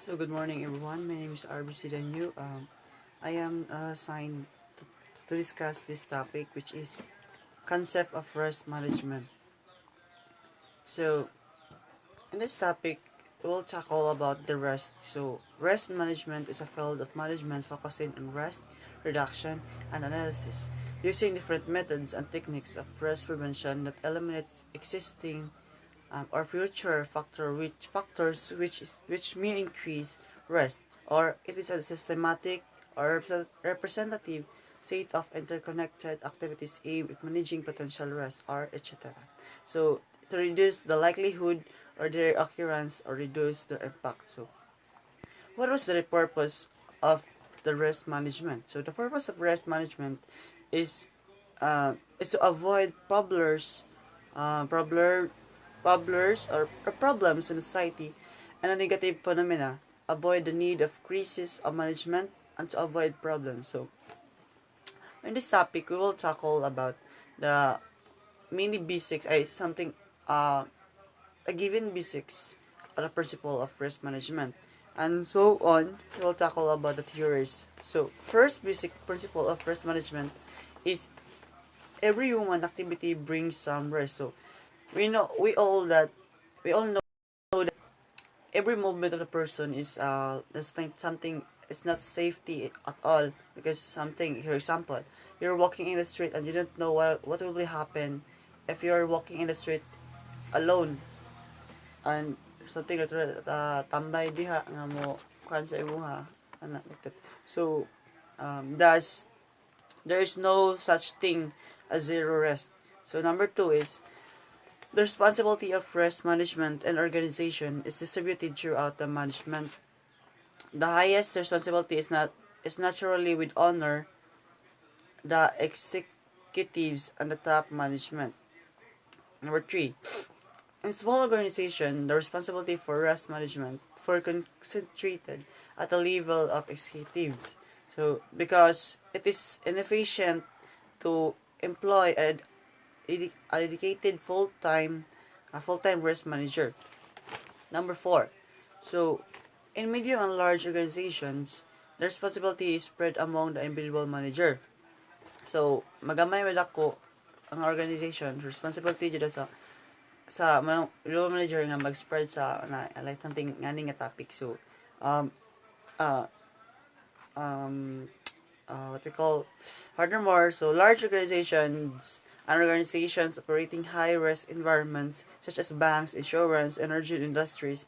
So good morning everyone, my name is RBC Danyu. I am assigned to discuss this topic, which is concept of risk management. So in this topic, we'll tackle about the risk. So risk management is a field of management focusing on risk reduction and analysis, using different methods and techniques of risk prevention that eliminates existing or future factors which may increase risk, or it is a systematic or representative set of interconnected activities aimed at managing potential risk, or etc. So to reduce the likelihood or their occurrence or reduce their impact. So what was the purpose of the risk management? So the purpose of risk management is is to avoid problems in society and a negative phenomena, avoid the need of crisis of management, and to avoid problems. So in this topic, we will tackle about the mini basics, something a given basics on the principle of risk management, and so on. We'll tackle about the theories. So first basic principle of risk management is every human activity brings some risk. So we all know that every movement of the person is something is not safety at all, because something, for example, you're walking in the street and you don't know what will happen if you're walking in the street alone, and something that tambay diha nga mo kuan sa imuha ana like that. So thus there is no such thing as zero risk. So number two is the responsibility of risk management and organization is distributed throughout the management. The highest responsibility is naturally with honor the executives and the top management. Number three, in small organization, the responsibility for risk management for concentrated at the level of executives. So because it is inefficient to employ a dedicated full-time risk manager. Number four, so in medium and large organizations, the responsibility is spread among the individual manager. So magamay madako ang organization, responsibility jud sa individual manager nga mag-spread sa like something ngani nga topic. So um uh what we call furthermore, so large organizations and organizations operating high-risk environments such as banks, insurance, energy industries,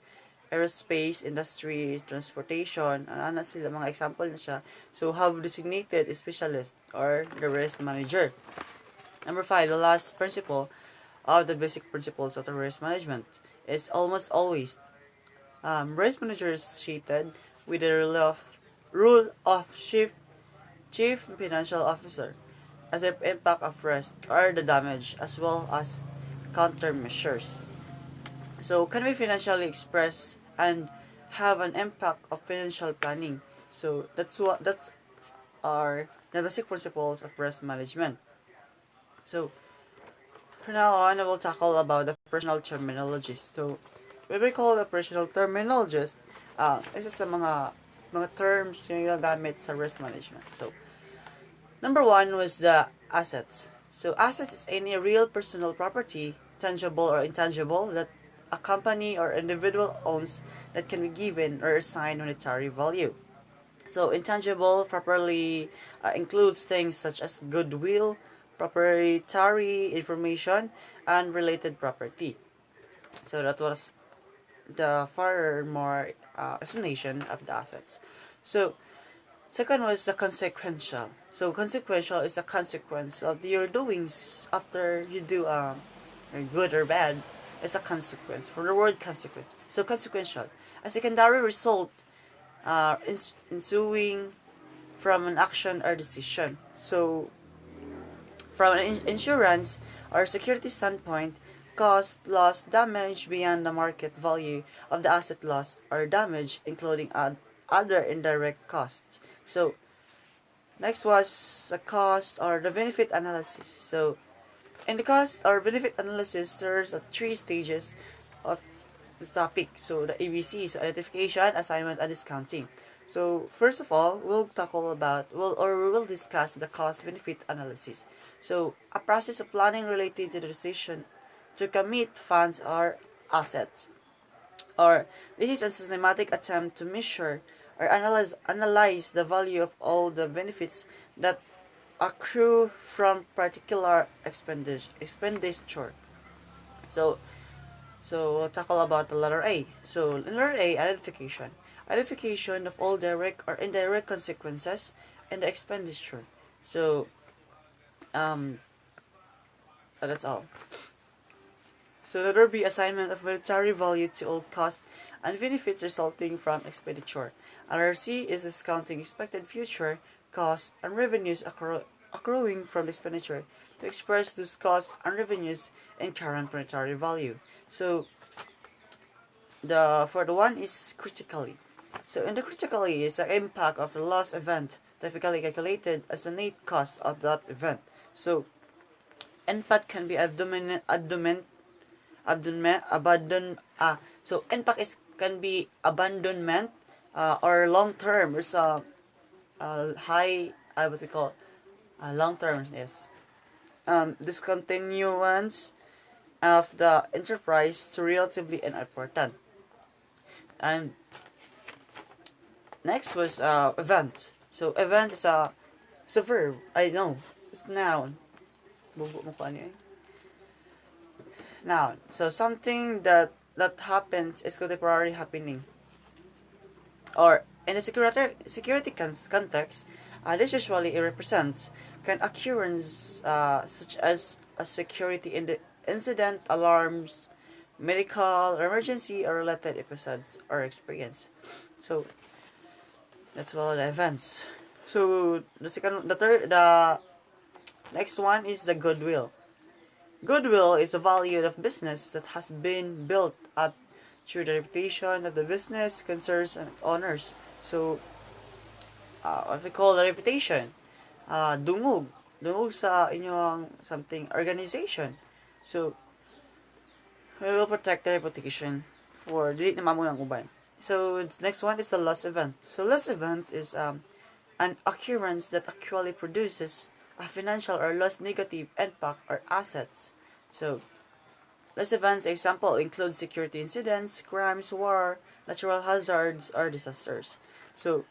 aerospace industry, transportation, ana sila mga example na siya. So have designated specialist or the risk manager. Number five, the last principle of the basic principles of the risk management is almost always risk manager is associated with the rule of chief financial officer as the impact of risk or the damage as well as countermeasures. So can we financially express and have an impact of financial planning? So that's are the basic principles of risk management. So from now on, I will tackle about the operational terminologies. So when we call the operational terminologies, isa sa mga terms yung ginagamit sa risk management. So number one was the assets. So assets is any real personal property, tangible or intangible, that a company or individual owns that can be given or assigned monetary value. So intangible properly includes things such as goodwill, proprietary information, and related property. So that was the far more explanation of the assets. So second was the consequential. So consequential is a consequence of your doings after you do good or bad. It's a consequence from the word consequence. So consequential, a secondary result ensuing from an action or decision. So from an insurance or security standpoint, cost, loss, damage beyond the market value of the asset loss or damage, including other indirect costs. So next was the cost or the benefit analysis. So in the cost or benefit analysis, there's three stages of the topic. So the ABC, so identification, assignment, and discounting. So first of all, we will discuss the cost benefit analysis. So a process of planning related to the decision to commit funds or assets. Or this is a systematic attempt to measure or analyze the value of all the benefits that accrue from particular expenditure. So we'll tackle about the letter A. So in letter A, identification. Identification of all direct or indirect consequences and the expenditure. So that's all. So letter B, assignment of monetary value to all costs and benefits resulting from expenditure. Letter C is discounting expected future costs and revenues accruing from the expenditure to express those costs and revenues in current monetary value. So the one is critically. So in the critically is the impact of the loss event, typically calculated as the net cost of that event. So impact can be abandonment. So impact can be abandonment or long term. There's a high what we call long term is discontinuance of the enterprise to relatively unimportant. And next was event. So event is a verb. I know it's noun. Noun. So something that happens is contemporary happening. Or in a security context, this usually represents an occurrence such as a security incident, alarms, medical emergency, or related episodes or experience. So that's all the events. So the next one is the goodwill. Goodwill is the value of business that has been built up through the reputation of the business, concerns, and owners. So, what we call the reputation, dungog sa inyong something organization. So, we will protect the reputation for dili na mamunang uban. So, the next one is the loss event. So, loss event is an occurrence that actually produces a financial or loss negative impact or assets. So, loss events example include security incidents, crimes, war, natural hazards, or disasters. So,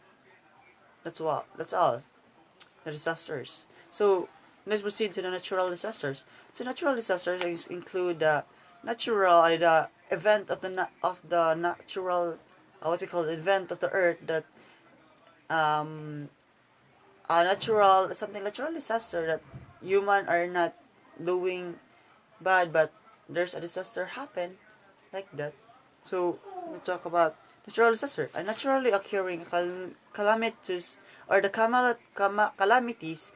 that's all. The disasters. So, let's proceed to the natural disasters. So, natural disasters include the the event of the natural what we call the event of the earth that natural disaster that human are not doing bad, but there's a disaster happen like that. So we talk about natural disaster, a naturally occurring calamities or the calamities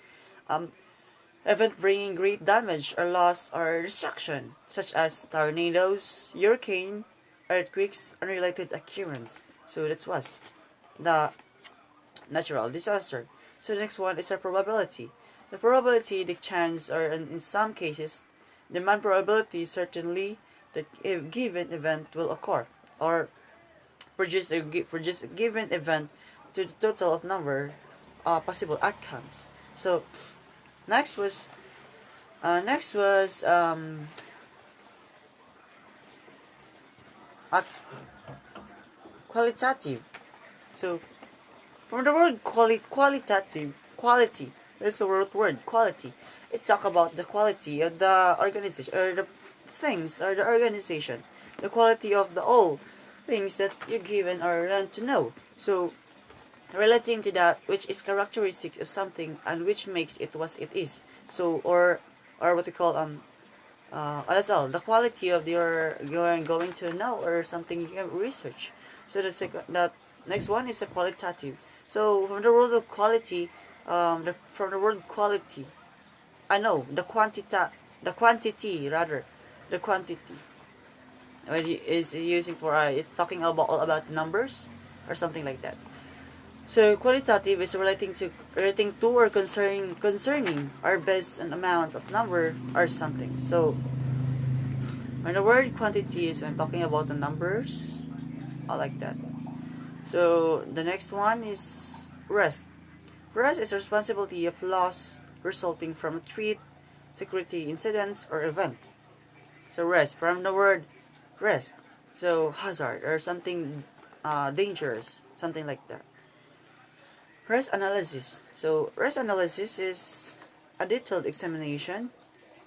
event bringing great damage or loss or destruction, such as tornadoes, hurricane, earthquakes, unrelated occurrence. So that was the natural disaster. So the next one is a probability. The probability, the chance, or in some cases, the probability certainly that a given event will occur, or produce a given event to the total of number possible outcomes. So next was qualitative. So from the word quality. There's the word quality. It's talk about the quality of the organization or the things or the organization, the quality of the all things that you given or learn to know. So relating to that, which is characteristics of something and which makes it what it is. So or what we call that's all. The quality of you're going to know or something you have research. So that next one is a qualitative. So from the word of quality, from the word quality, I know the quantity rather, the quantity. When it is using for it's talking about all about numbers or something like that. So qualitative is relating to or concerning or based an amount of number or something. So When the word quantity is I'm talking about the numbers, I like that. So the next one is rest. Rest is the responsibility of loss resulting from a threat, security incidents, or event. So rest from the word rest. So hazard or something dangerous, something like that. Risk analysis. So risk analysis is a detailed examination,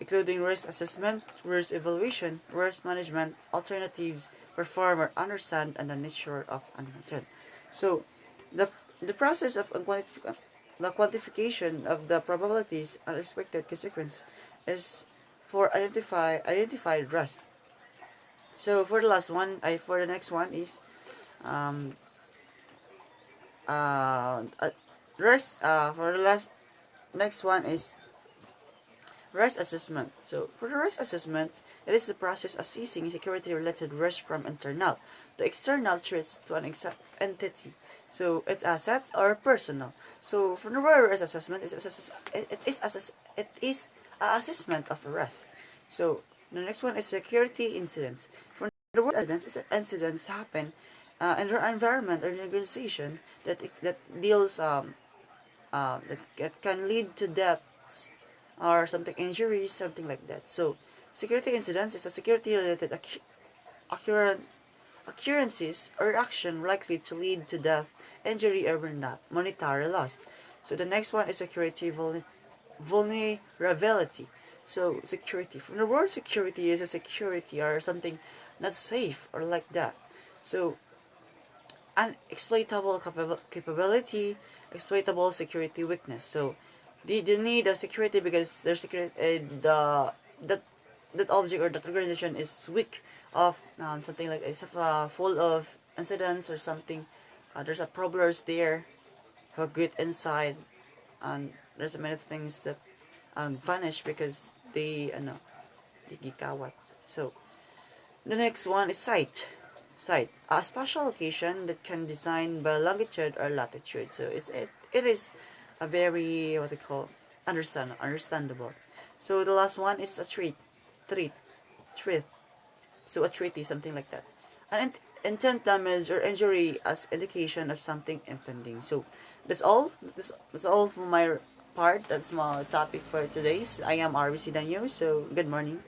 including risk assessment, risk evaluation, risk management, alternatives, perform or understand, and the nature of an intent. So the the process of the quantification of the probabilities and expected consequence is for identified risk. So for the last one, for the next one is um risk for the last next one is risk assessment. So for the risk assessment, it is the process assessing security related risk from internal to external threats to an entity. So it's assets or personal. So for the risk assessment, it is a assessment of a risk. So the next one is security incidents. For the word incidents happen in the environment or the organization that deals that can lead to deaths or something injuries, something like that. So security incidents is a security related occurrences or action likely to lead to death, injury, or not monetary loss. So the next one is security vulnerability. So security, from the word security, is a security or something not safe or like that. So unexploitable capability, exploitable security weakness. So they need a security because their security that that object or that organization is weak of something like it's full of incidents or something. There's a problems there who get inside, and there's many things that vanish because they they gikawat. So the next one is site. Site, a spatial location that can design by longitude or latitude. So it is a very what they call understandable. So the last one is a treat, treat. So a treaty, something like that. An intent damage or injury as indication of something impending. So that's all. That's all for my part. That's my topic for today. I am RBC Danyo. So good morning.